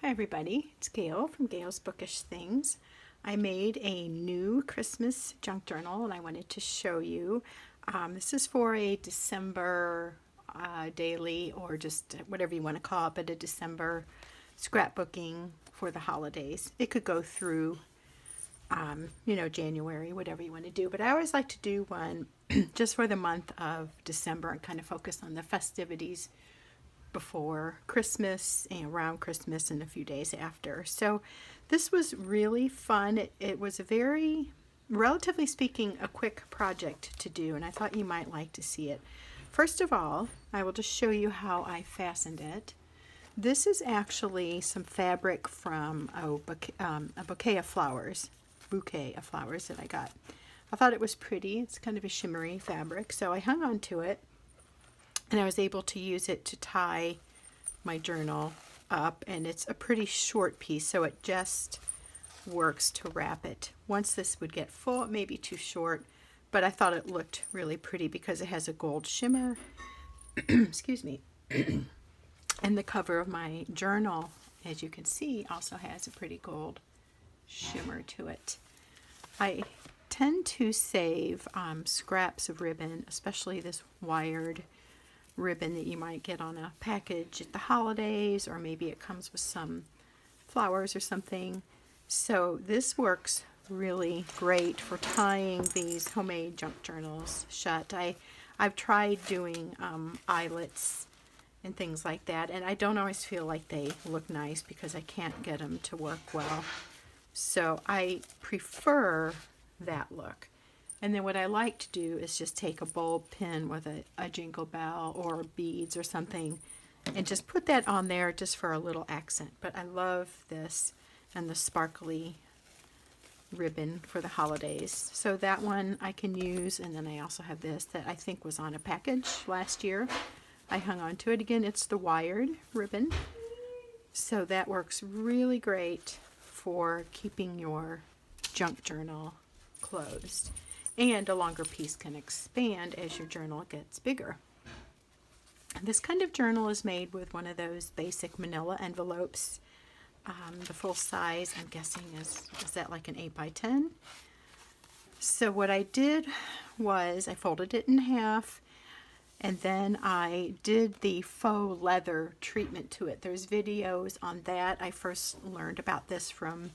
Hi everybody, it's Gail from Gail's Bookish Things. I made a new Christmas junk journal and I wanted to show you. This is for a December daily, or just whatever you want to call it, but a December scrapbooking for the holidays. It could go through January, whatever you want to do, but I always like to do one just for the month of December and kind of focus on the festivities before Christmas and around Christmas and a few days after. So this was really fun. It was a very, relatively speaking, a quick project to do, and I thought you might like to see it. First of all, I will just show you how I fastened it. This is actually some fabric from a bouquet of flowers that I got. I thought it was pretty. It's kind of a shimmery fabric, so I hung on to it. And I was able to use it to tie my journal up, and it's a pretty short piece, so it just works to wrap it. Once this would get full, it may be too short, but I thought it looked really pretty because it has a gold shimmer. Excuse me. And the cover of my journal, as you can see, also has a pretty gold shimmer to it. I tend to save scraps of ribbon, especially this wired ribbon that you might get on a package at the holidays, or maybe it comes with some flowers or something. So this works really great for tying these homemade junk journals shut. I've tried doing eyelets and things like that, and I don't always feel like they look nice because I can't get them to work well. So I prefer that look. And then what I like to do is just take a bulb pin with a jingle bell or beads or something and just put that on there just for a little accent. But I love this and the sparkly ribbon for the holidays. So that one I can use, and then I also have this that I think was on a package last year. I hung on to it. Again, it's the wired ribbon. So that works really great for keeping your junk journal closed. And a longer piece can expand as your journal gets bigger. This kind of journal is made with one of those basic manila envelopes. The full size, I'm guessing, is that like an 8 by 10? So what I did was I folded it in half, and then I did the faux leather treatment to it. There's videos on that. I first learned about this from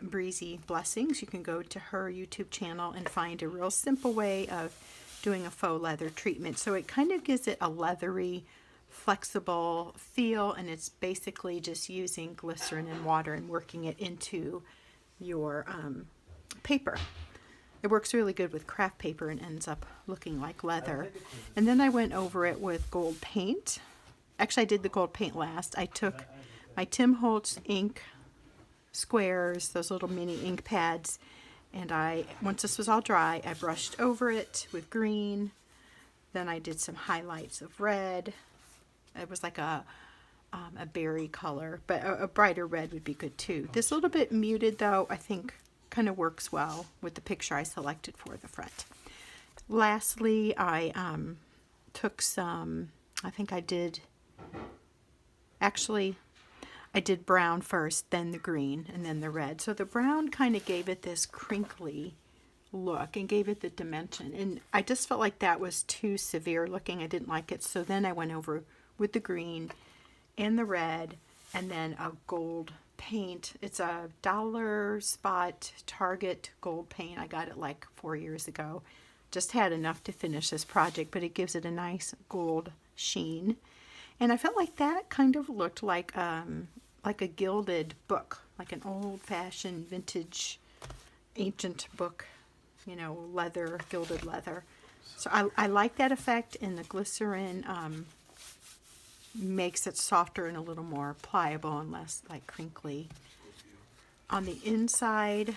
Breezy Blessings. You can go to her YouTube channel and find a real simple way of doing a faux leather treatment. So it kind of gives it a leathery, flexible feel, and it's basically just using glycerin and water and working it into your paper. It works really good with craft paper and ends up looking like leather. And then I went over it with gold paint. Actually, I did the gold paint last. I took my Tim Holtz ink squares, those little mini ink pads, and once this was all dry, I brushed over it with green. Then I did some highlights of red. It was like a berry color, but a brighter red would be good too. This a little bit muted though, I think kind of works well with the picture I selected for the front. Lastly, I took some, I did brown first, then the green, and then the red. So the brown kind of gave it this crinkly look and gave it the dimension. And I just felt like that was too severe looking. I didn't like it. So then I went over with the green and the red, and then a gold paint. It's a dollar spot Target gold paint. I got it like 4 years ago. Just had enough to finish this project, but it gives it a nice gold sheen. And I felt like that kind of looked like a gilded book, like an old-fashioned vintage ancient book, leather, gilded leather. So I like that effect, and the glycerin makes it softer and a little more pliable and less like crinkly. On the inside,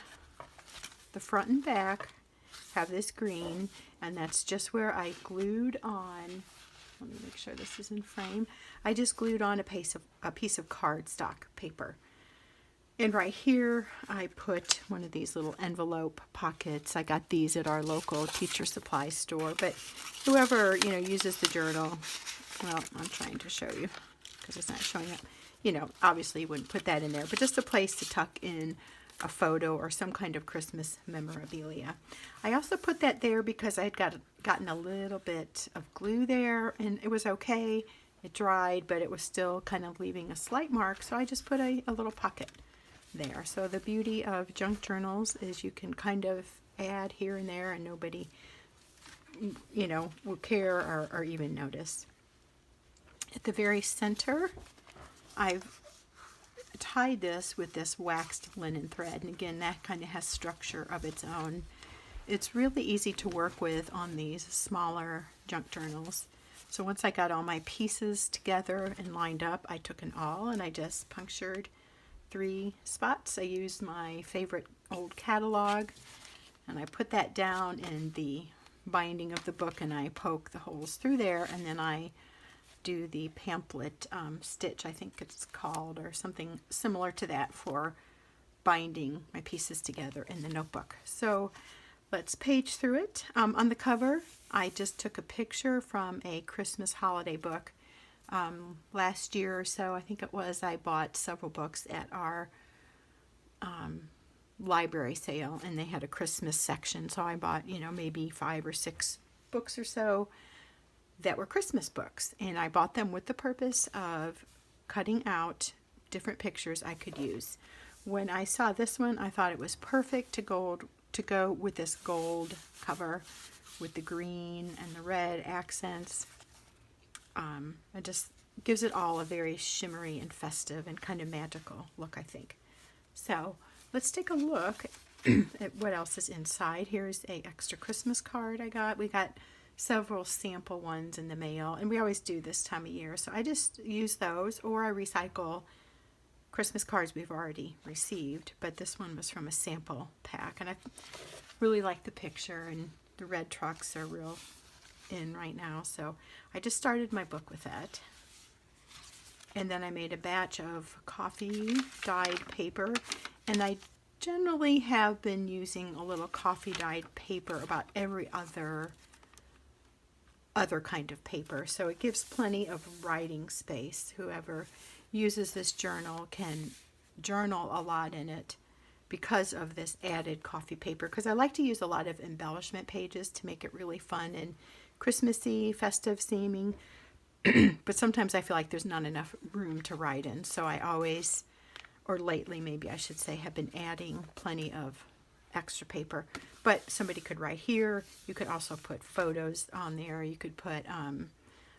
the front and back have this green, and that's just where I glued on. Let me make sure this is in frame. I just glued on a piece of cardstock paper. And right here, I put one of these little envelope pockets. I got these at our local teacher supply store, but whoever, uses the journal, well, I'm trying to show you because it's not showing up. you know, obviously you wouldn't put that in there, but just a place to tuck in a photo or some kind of Christmas memorabilia. I also put that there because I had gotten a little bit of glue there, and it was okay. It dried, but it was still kind of leaving a slight mark, so I just put a little pocket there. So the beauty of junk journals is you can kind of add here and there, and nobody, you know, will care or even notice. At the very center, I've tied this with this waxed linen thread, and again, that kind of has structure of its own. It's really easy to work with on these smaller junk journals. So once I got all my pieces together and lined up, I took an awl and I just punctured 3 spots. I used my favorite old catalog, and I put that down in the binding of the book, and I poke the holes through there, and then I do the pamphlet stitch, I think it's called, or something similar to that, for binding my pieces together in the notebook. So let's page through it. On the cover, I just took a picture from a Christmas holiday book. Last year or so, I think it was, I bought several books at our library sale, and they had a Christmas section, so I bought, you know, maybe 5 or 6 books or so that were Christmas books, and I bought them with the purpose of cutting out different pictures I could use. When I saw this one, I thought it was perfect to go with this gold cover with the green and the red accents. It just gives it all a very shimmery and festive and kind of magical look, I think. So let's take a look at what else is inside. Here's a extra Christmas card I got. We got several sample ones in the mail, and we always do this time of year, so I just use those, or I recycle Christmas cards we've already received, but this one was from a sample pack, and I really like the picture, and the red trucks are real in right now, so I just started my book with that. And then I made a batch of coffee dyed paper, and I generally have been using a little coffee dyed paper about every other kind of paper, so it gives plenty of writing space. Whoever uses this journal can journal a lot in it because of this added coffee paper, because I like to use a lot of embellishment pages to make it really fun and Christmassy, festive seeming. But sometimes I feel like there's not enough room to write in, so I always, or lately maybe I should say, have been adding plenty of extra paper. But somebody could write here. You could also put photos on there. You could put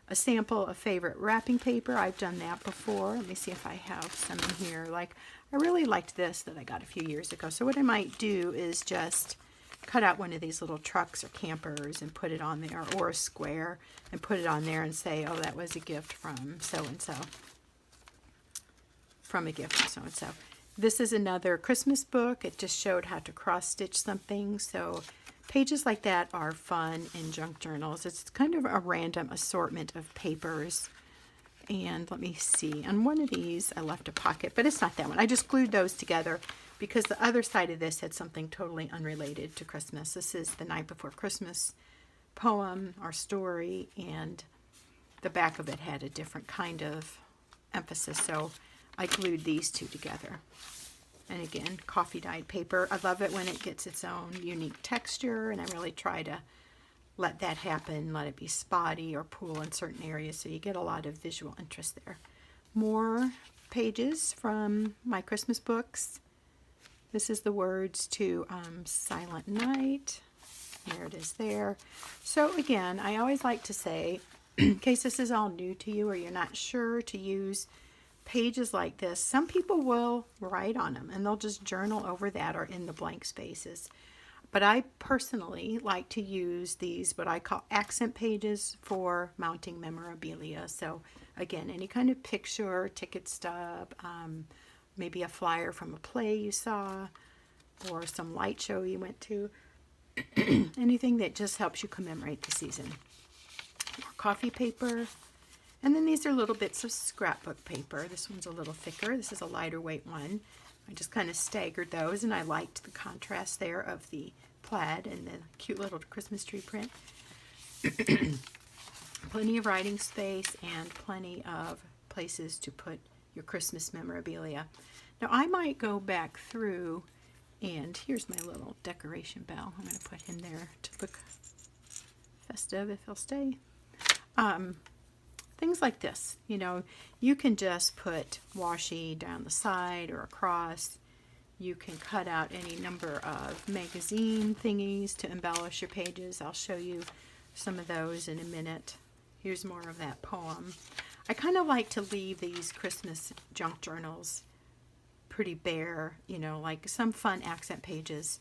a sample of favorite wrapping paper. I've done that before. Let me see if I have some in here. Like, I really liked this that I got a few years ago. So what I might do is just cut out one of these little trucks or campers and put it on there, or a square, and put it on there and say, oh, that was a gift from so-and-so. From a gift from so-and-so. This is another Christmas book. It just showed how to cross-stitch something. So pages like that are fun in junk journals. It's kind of a random assortment of papers. And let me see. On one of these, I left a pocket, but it's not that one. I just glued those together because the other side of this had something totally unrelated to Christmas. This is the Night Before Christmas poem or story, and the back of it had a different kind of emphasis. So I glued these two together. And again, coffee dyed paper. I love it when it gets its own unique texture, and I really try to let that happen, let it be spotty or pool in certain areas, so you get a lot of visual interest there. More pages from my Christmas books. This is the words to Silent Night. There it is there. So again, I always like to say, in case this is all new to you or you're not sure to use pages like this, some people will write on them and they'll just journal over that or in the blank spaces. But I personally like to use these, what I call accent pages, for mounting memorabilia. So again, any kind of picture, ticket stub, maybe a flyer from a play you saw, or some light show you went to, anything that just helps you commemorate the season. More coffee paper. And then these are little bits of scrapbook paper. This one's a little thicker. This is a lighter weight one. I just kind of staggered those, and I liked the contrast there of the plaid and the cute little Christmas tree print. Plenty of writing space and plenty of places to put your Christmas memorabilia. Now I might go back through, and here's my little decoration bell I'm going to put in there to look festive if it'll stay. Things like this, you know, you can just put washi down the side or across. You can cut out any number of magazine thingies to embellish your pages. I'll show you some of those in a minute. Here's more of that poem. I kind of like to leave these Christmas junk journals pretty bare, you know, like some fun accent pages,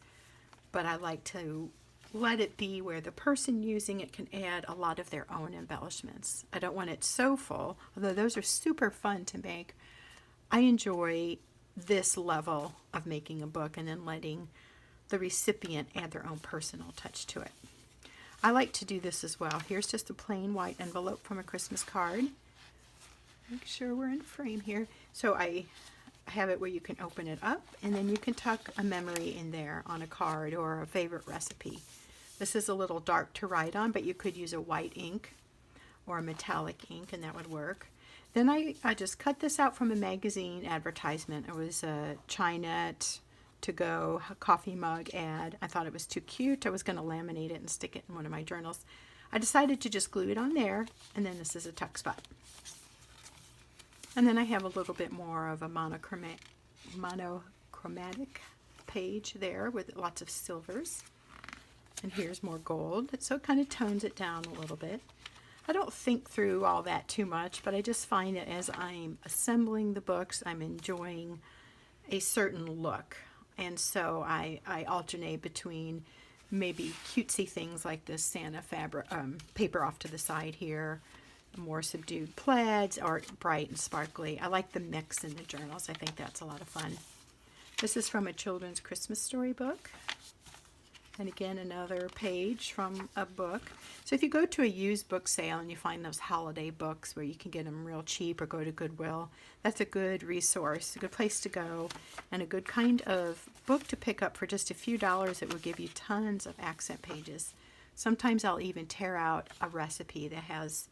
but I like to let it be where the person using it can add a lot of their own embellishments. I don't want it so full, although those are super fun to make. I enjoy this level of making a book and then letting the recipient add their own personal touch to it. I like to do this as well. Here's just a plain white envelope from a Christmas card. Make sure we're in frame here. So I have it where you can open it up, and then you can tuck a memory in there on a card or a favorite recipe. This is a little dark to write on, but you could use a white ink or a metallic ink, and that would work. Then I just cut this out from a magazine advertisement. It was a Chinette to go coffee mug ad. I thought it was too cute. I was going to laminate it and stick it in one of my journals. I decided to just glue it on there, and then this is a tuck spot. And then I have a little bit more of a monochromatic page there with lots of silvers. And here's more gold, so it kind of tones it down a little bit. I don't think through all that too much, but I just find that as I'm assembling the books, I'm enjoying a certain look. And so I alternate between maybe cutesy things like this Santa fabric paper off to the side here, more subdued plaids, or bright and sparkly. I like the mix in the journals. I think that's a lot of fun. This is from a children's Christmas story book. And again, another page from a book. So if you go to a used book sale and you find those holiday books where you can get them real cheap, or go to Goodwill, that's a good resource, a good place to go, and a good kind of book to pick up for just a few dollars. It will give you tons of accent pages. Sometimes I'll even tear out a recipe that has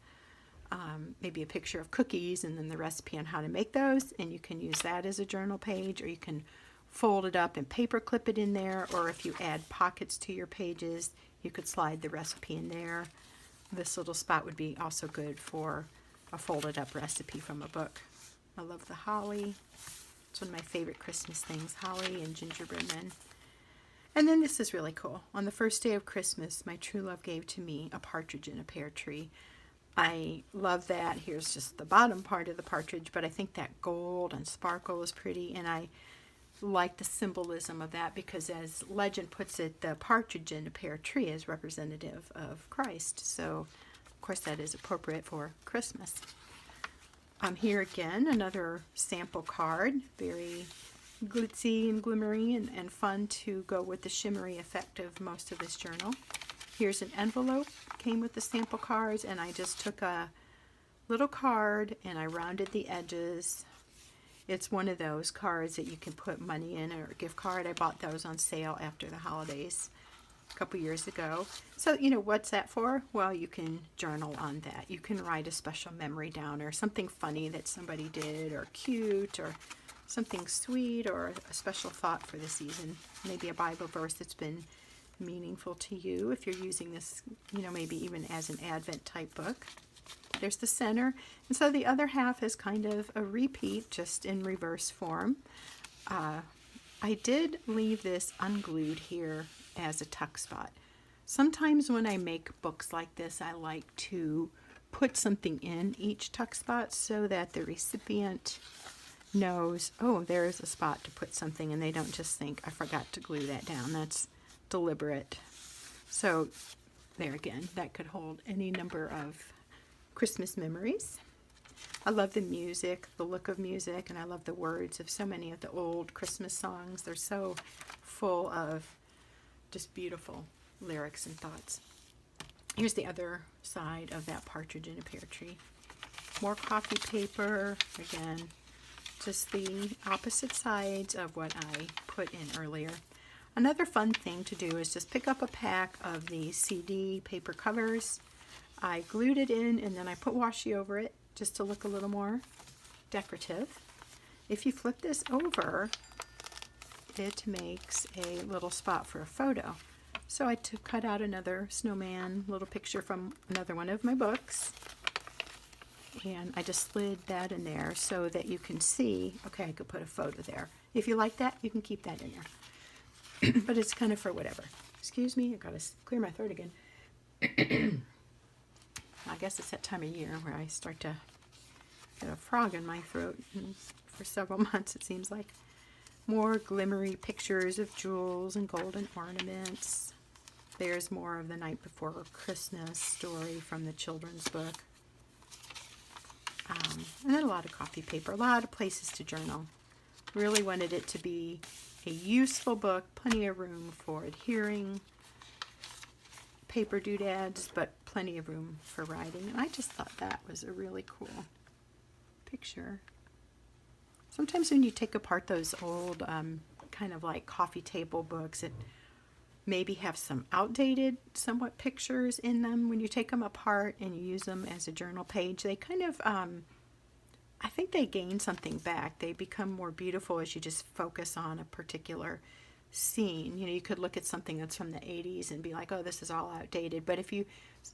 maybe a picture of cookies and then the recipe on how to make those, and you can use that as a journal page, or you can fold it up and paper clip it in there, or if you add pockets to your pages, you could slide the recipe in there. This little spot would be also good for a folded up recipe from a book. I love the holly. It's one of my favorite Christmas things, holly and gingerbread men. And then this is really cool. On the first day of Christmas, my true love gave to me a partridge in a pear tree. I love that. Here's just the bottom part of the partridge, but I think that gold and sparkle is pretty, and I like the symbolism of that because, as legend puts it, the partridge in a pear tree is representative of Christ. So, of course, that is appropriate for Christmas. Here again, another sample card, very glitzy and glimmery and fun to go with the shimmery effect of most of this journal. Here's an envelope, came with the sample cards, and I just took a little card and I rounded the edges. It's one of those cards that you can put money in, or a gift card. I bought those on sale after the holidays a couple years ago. So, you know, what's that for? Well, you can journal on that. You can write a special memory down, or something funny that somebody did, or cute, or something sweet, or a special thought for the season. Maybe a Bible verse that's been meaningful to you if you're using this, you know, maybe even as an Advent type book. There's the center, and so the other half is kind of a repeat, just in reverse form. I did leave this unglued here as a tuck spot. Sometimes when I make books like this, I like to put something in each tuck spot so that the recipient knows, oh, there's a spot to put something, and they don't just think, I forgot to glue that down. That's deliberate. So there again, that could hold any number of Christmas memories. I love the music, the look of music, and I love the words of so many of the old Christmas songs. They're so full of just beautiful lyrics and thoughts. Here's the other side of that partridge in a pear tree. More coffee paper, again, just the opposite sides of what I put in earlier. Another fun thing to do is just pick up a pack of these CD paper covers. I glued it in, and then I put washi over it just to look a little more decorative. if you flip this over, it makes a little spot for a photo. So I cut out another snowman little picture from another one of my books, and I just slid that in there so that you can see, okay, I could put a photo there. If you like that, you can keep that in there. But it's kind of for whatever. Excuse me, I gotta clear my throat again. I guess it's that time of year where I start to get a frog in my throat, and for several months it seems like. More glimmery pictures of jewels and golden ornaments. There's more of the Night Before Christmas story from the children's book. And then a lot of coffee paper, a lot of places to journal. Really wanted it to be a useful book, plenty of room for adhering, paper doodads, but plenty of room for writing. And I just thought that was a really cool picture. Sometimes when you take apart those old kind of like coffee table books, it maybe have some outdated somewhat pictures in them. When you take them apart and you use them as a journal page, they kind of, I think they gain something back. They become more beautiful as you just focus on a particular scene. You know, you could look at something that's from the 80s and be like, oh, this is all outdated. But if you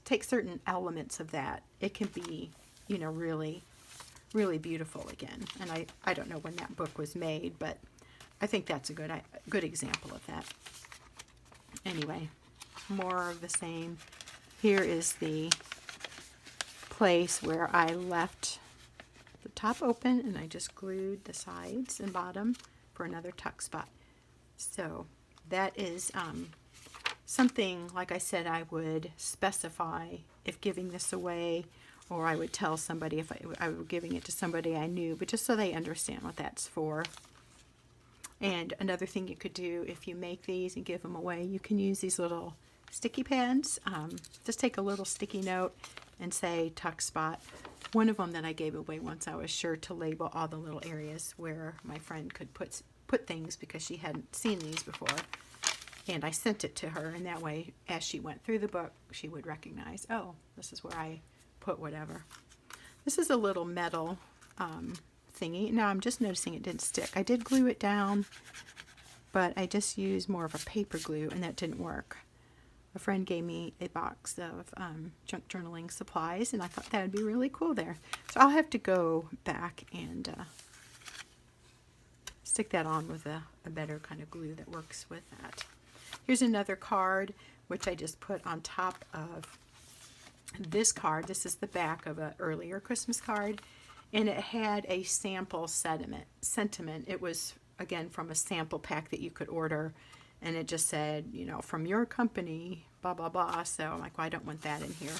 take certain elements of that, it can be, you know, really beautiful again. And I don't know when that book was made, but I think that's a good example of that. Anyway, more of the same. Here is the place where I left the top open and I just glued the sides and bottom for another tuck spot. So that is something, like I said, I would specify if giving this away, or I would tell somebody if I were giving it to somebody I knew, but just so they understand what that's for. And another thing you could do if you make these and give them away, you can use these little sticky pads. Just take a little sticky note and say tuck spot. One of them that I gave away once, I was sure to label all the little areas where my friend could put things because she hadn't seen these before. And I sent it to her, and that way, as she went through the book, she would recognize, oh, this is where I put whatever. This is a little metal thingy. Now I'm just noticing it didn't stick. I did glue it down, but I just used more of a paper glue, and that didn't work. A friend gave me a box of junk journaling supplies, and I thought that would be really cool there. So I'll have to go back and stick that on with a better kind of glue that works with that. Here's another card, which I just put on top of this card. This is the back of an earlier Christmas card, and it had a sample sentiment. It was, again, from a sample pack that you could order, and it just said, you know, from your company, blah, blah, blah. So I'm like, well, I don't want that in here.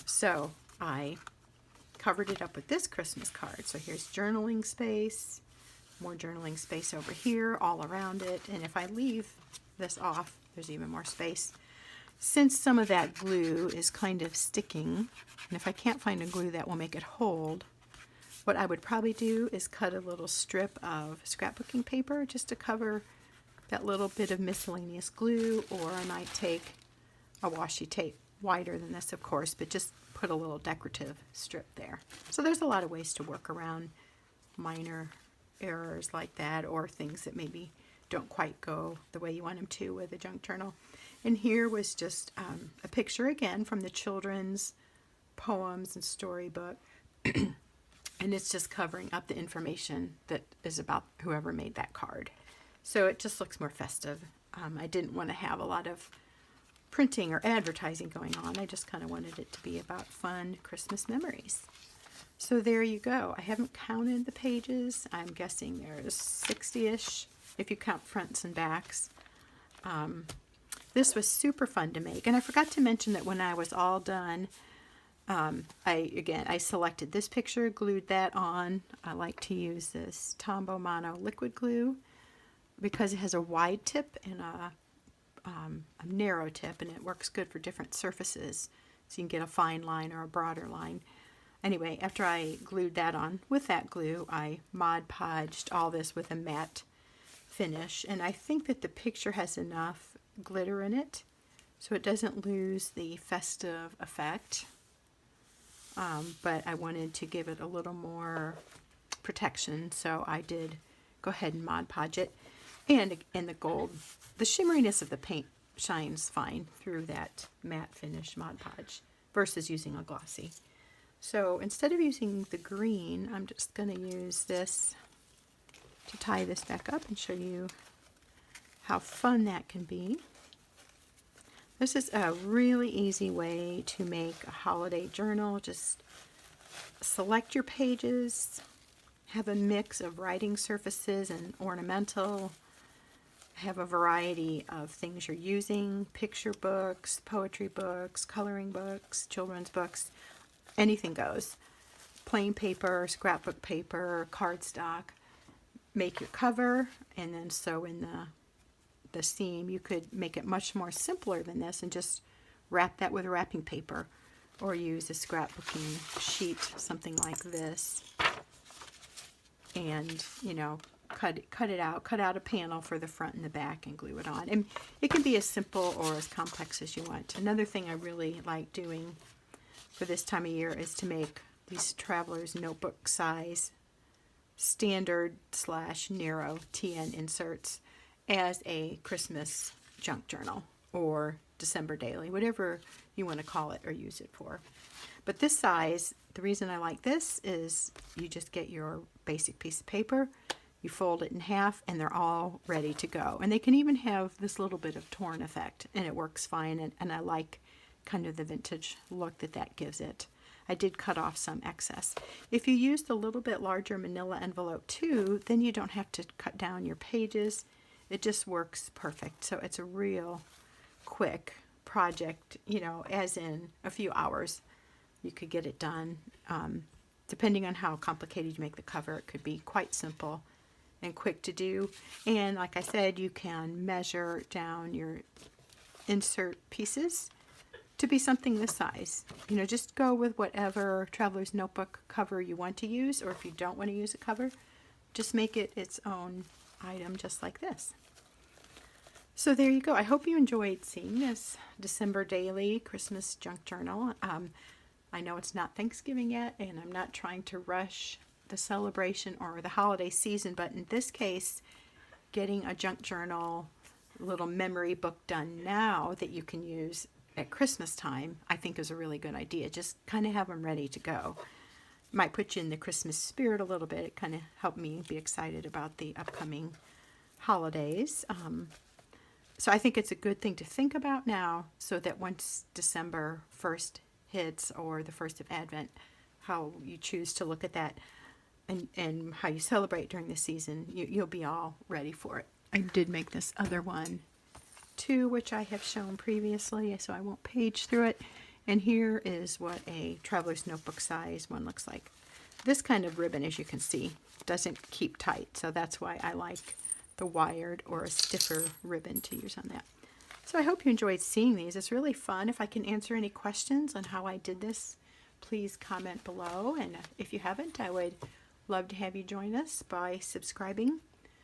So I covered it up with this Christmas card. So here's journaling space, more journaling space over here, all around it. And if I leave this off, there's even more space. Since some of that glue is kind of sticking, and if I can't find a glue that will make it hold, what I would probably do is cut a little strip of scrapbooking paper just to cover that little bit of miscellaneous glue, or I might take a washi tape, wider than this of course, but just put a little decorative strip there. So there's a lot of ways to work around minor errors like that, or things that maybe don't quite go the way you want them to with a junk journal. And here was just a picture again from the children's poems and storybook. And it's just covering up the information that is about whoever made that card. So it just looks more festive. I didn't want to have a lot of printing or advertising going on. I just kind of wanted it to be about fun Christmas memories. So there you go. I haven't counted the pages. I'm guessing there's 60-ish if you count fronts and backs. This was super fun to make. And I forgot to mention that when I was all done, I selected this picture, glued that on. I like to use this Tombow Mono liquid glue because it has a wide tip and a narrow tip, and it works good for different surfaces. So you can get a fine line or a broader line. Anyway, after I glued that on with that glue, I Mod Podged all this with a matte finish. And I think that the picture has enough glitter in it so it doesn't lose the festive effect. But I wanted to give it a little more protection, so I did go ahead and Mod Podge it. And the gold, the shimmeriness of the paint shines fine through that matte finish Mod Podge versus using a glossy. So instead of using the green, I'm just going to use this to tie this back up and show you how fun that can be. This is a really easy way to make a holiday journal. Just select your pages, have a mix of writing surfaces and ornamental, have a variety of things you're using, picture books, poetry books, coloring books, children's books, anything goes. Plain paper, scrapbook paper, cardstock. Make your cover and then sew in the seam. You could make it much more simpler than this and just wrap that with wrapping paper or use a scrapbooking sheet, something like this, and cut it out, cut out a panel for the front and the back and glue it on. And it can be as simple or as complex as you want. Another thing I really like doing for this time of year is to make these traveler's notebook size standard / narrow TN inserts as a Christmas junk journal or December daily, whatever you want to call it or use it for. But this size, the reason I like this is you just get your basic piece of paper, you fold it in half, and they're all ready to go. And they can even have this little bit of torn effect, and it works fine, and I like kind of the vintage look that gives it. I did cut off some excess. If you used a little bit larger manila envelope too, then you don't have to cut down your pages. It just works perfect. So it's a real quick project, as in a few hours you could get it done. Depending on how complicated you make the cover, it could be quite simple and quick to do. And like I said, you can measure down your insert pieces to be something this size. Just go with whatever traveler's notebook cover you want to use, or if you don't want to use a cover, just make it its own item just like this. So there you go. I hope you enjoyed seeing this December daily Christmas junk journal. I know it's not Thanksgiving yet, and I'm not trying to rush the celebration or the holiday season, but in this case, getting a junk journal little memory book done now that you can use at Christmas time, I think is a really good idea. Just kind of have them ready to go. Might put you in the Christmas spirit a little bit. It kind of helped me be excited about the upcoming holidays. So I think it's a good thing to think about now, so that once December 1st hits, or the 1st of Advent, how you choose to look at that and how you celebrate during the season, you'll be all ready for it. I did make this other one too, which I have shown previously, so I won't page through it. And here is what a traveler's notebook size one looks like. This kind of ribbon, as you can see, doesn't keep tight, so that's why I like the wired or a stiffer ribbon to use on that. So I hope you enjoyed seeing these. It's really fun. If I can answer any questions on how I did this, please comment below. And if you haven't, I would love to have you join us by subscribing.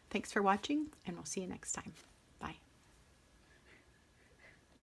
Thanks for watching, and we'll see you next time.